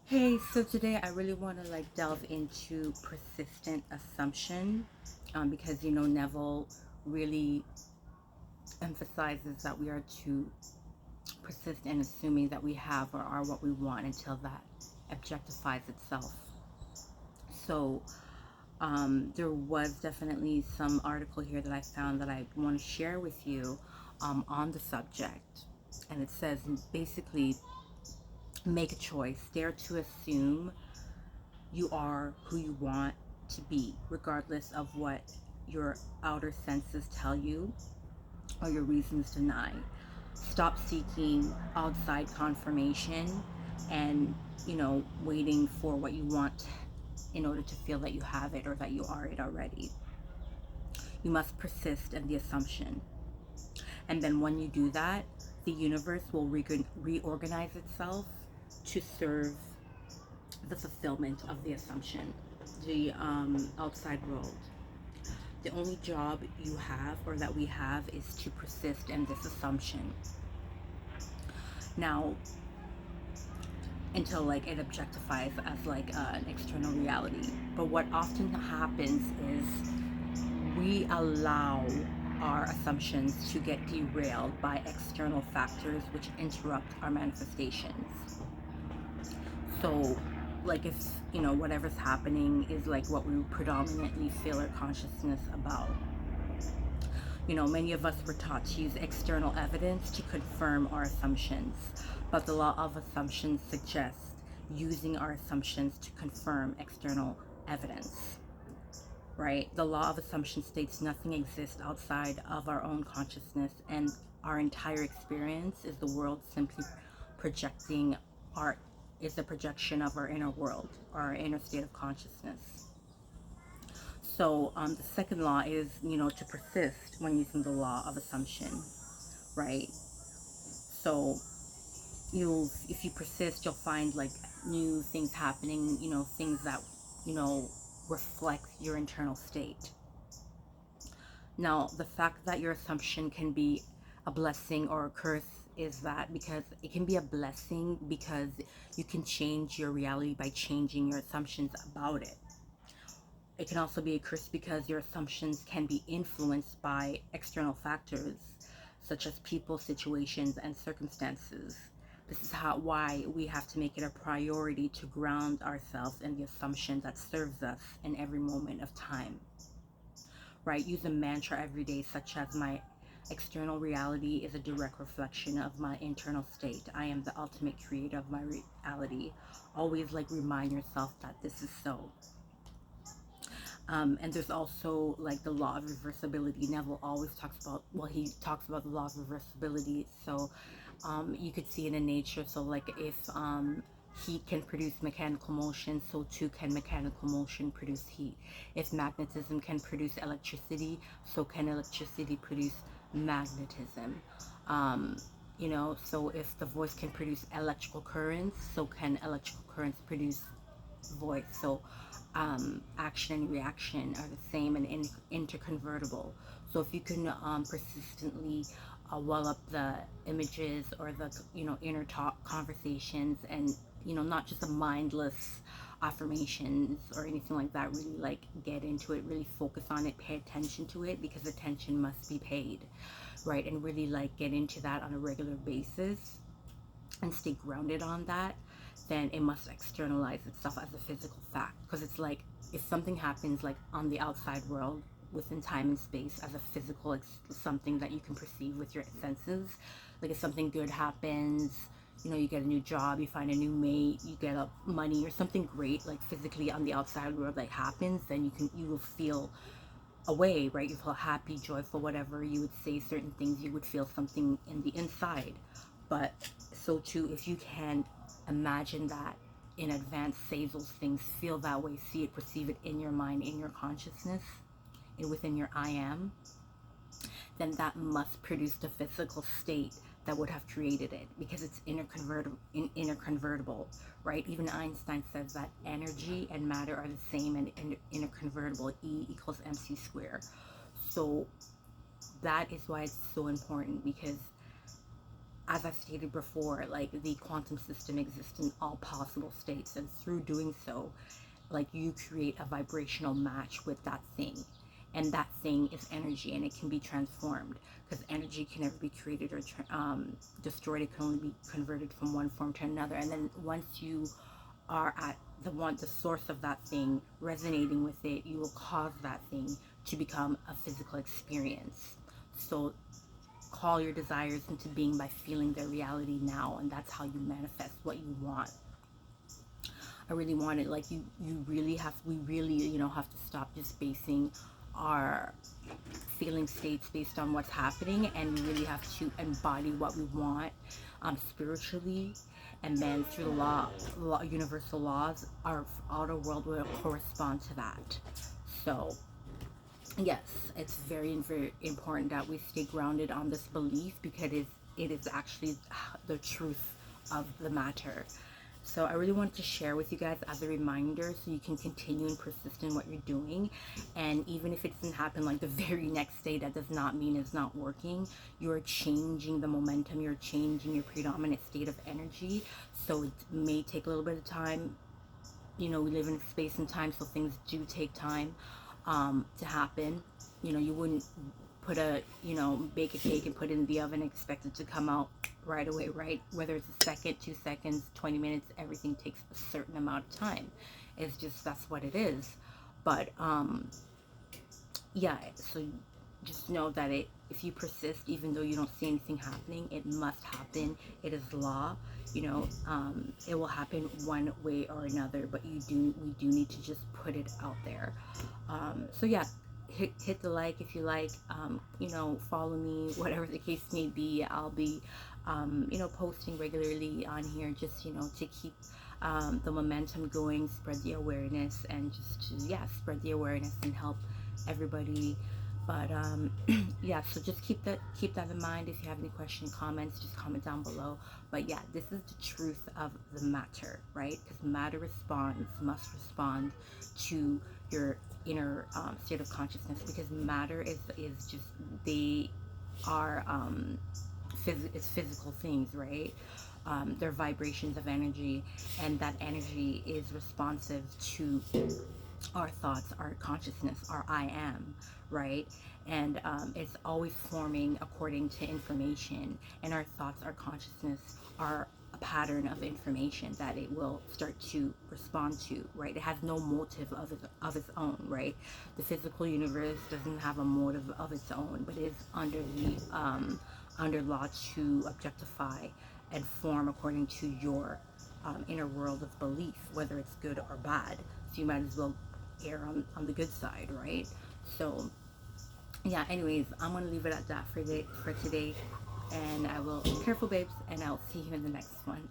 Hey, so today I really want to delve into persistent assumption, because Neville really emphasizes that we are to persist in assuming that we have or are what we want until that objectifies itself. So there was definitely some article here that I found that I want to share with you on the subject, and it says basically make a choice, dare to assume you are who you want to be, regardless of what your outer senses tell you or your reasons deny. Stop seeking outside confirmation and, waiting for what you want in order to feel that you have it or that you are it already. You must persist in the assumption. And then when you do that, the universe will reorganize itself to serve the fulfillment of the assumption, the outside world. The only job you have or that we have is to persist in this assumption. Now, until it objectifies as an external reality. But what often happens is we allow our assumptions to get derailed by external factors which interrupt our manifestations. So, if whatever's happening is what we predominantly feel our consciousness about. Many of us were taught to use external evidence to confirm our assumptions, but the law of assumptions suggests using our assumptions to confirm external evidence, right? The law of assumption states nothing exists outside of our own consciousness, and our entire experience is the world simply projecting our is the projection of our inner world, our inner state of consciousness. So the second law is, to persist when using the law of assumption, right? So if you persist, you'll find new things happening, things that, you know, reflect your internal state. Now, the fact that your assumption can be a blessing or a curse is that because it can be a blessing because you can change your reality by changing your assumptions about it. It can also be a curse because your assumptions can be influenced by external factors such as people, situations, and circumstances. This is why we have to make it a priority to ground ourselves in the assumption that serves us in every moment of time. Right? Use a mantra every day, such as my external reality is a direct reflection of my internal state. I am the ultimate creator of my reality. Always remind yourself that this is so. And there's also the law of reversibility. Neville always talks about, well, he talks about the law of reversibility. So you could see it in nature. So if heat can produce mechanical motion, so too can mechanical motion produce heat. If magnetism can produce electricity, so can electricity produce magnetism. Um, so if the voice can produce electrical currents, so can electrical currents produce voice. So action and reaction are the same and interconvertible. So if you can persistently well up the images or the inner talk conversations, and not just a mindless affirmations or anything like that, really get into it, really focus on it, pay attention to it, because attention must be paid, right? And really get into that on a regular basis and stay grounded on that, then it must externalize itself as a physical fact. Because it's if something happens on the outside world within time and space as a physical something that you can perceive with your senses, if something good happens, you get a new job, you find a new mate, you get money or something great physically on the outside world happens, then you will feel a way, right? You feel happy, joyful, whatever. You would say certain things, you would feel something in the inside. But so too, if you can imagine that in advance, say those things, feel that way, see it, perceive it in your mind, in your consciousness, and within your I am, then that must produce the physical state that would have created it, because it's interconvertible, right? Even Einstein says that energy and matter are the same and interconvertible. E equals mc squared. So that is why it's so important, because as I've stated before, like the quantum system exists in all possible states, and through doing so, like you create a vibrational match with that thing, and that thing is energy, and it can be transformed, because energy can never be created or destroyed. It can only be converted from one form to another. And then once you are at the source of that thing, resonating with it, you will cause that thing to become a physical experience. So call your desires into being by feeling their reality now, and that's how you manifest what you want. I really want it. Like you really have, we really, have to stop just basing our feeling states based on what's happening, and we really have to embody what we want, spiritually, and then through the universal laws, our outer world will correspond to that. So yes, it's very, very important that we stay grounded on this belief, because it is actually the truth of the matter. So I really wanted to share with you guys as a reminder, so you can continue and persist in what you're doing. And even if it doesn't happen like the very next day, that does not mean it's not working. You're changing the momentum, you're changing your predominant state of energy. So it may take a little bit of time. We live in space and time, so things do take time to happen. You wouldn't bake a cake and put it in the oven and expect it to come out right away, right? Whether it's a second, 2 seconds, 20 minutes, everything takes a certain amount of time. It's just, that's what it is. But yeah, so just know that if you persist, even though you don't see anything happening, it must happen. It is law. It will happen one way or another, but we do need to just put it out there. So yeah, hit the like if you like. Follow me, whatever the case may be. I'll be posting regularly on here, just to keep the momentum going, spread the awareness, and just to, yeah, spread the awareness and help everybody. But yeah, so just keep that in mind. If you have any questions, comments, just comment down below. But yeah, this is the truth of the matter, right? Because matter must respond to your inner state of consciousness, because matter is just, they are it's physical things, right? They're vibrations of energy, and that energy is responsive to our thoughts, our consciousness, our I am, right? And it's always forming according to information, and our thoughts, our consciousness are a pattern of information that it will start to respond to, right? It has no motive of its own, right? The physical universe doesn't have a motive of its own, but is under law to objectify and form according to your inner world of belief, whether it's good or bad. So you might as well err on the good side, right? So yeah, anyways, I'm gonna leave it at that for today, and I will, careful babes, and I'll see you in the next one.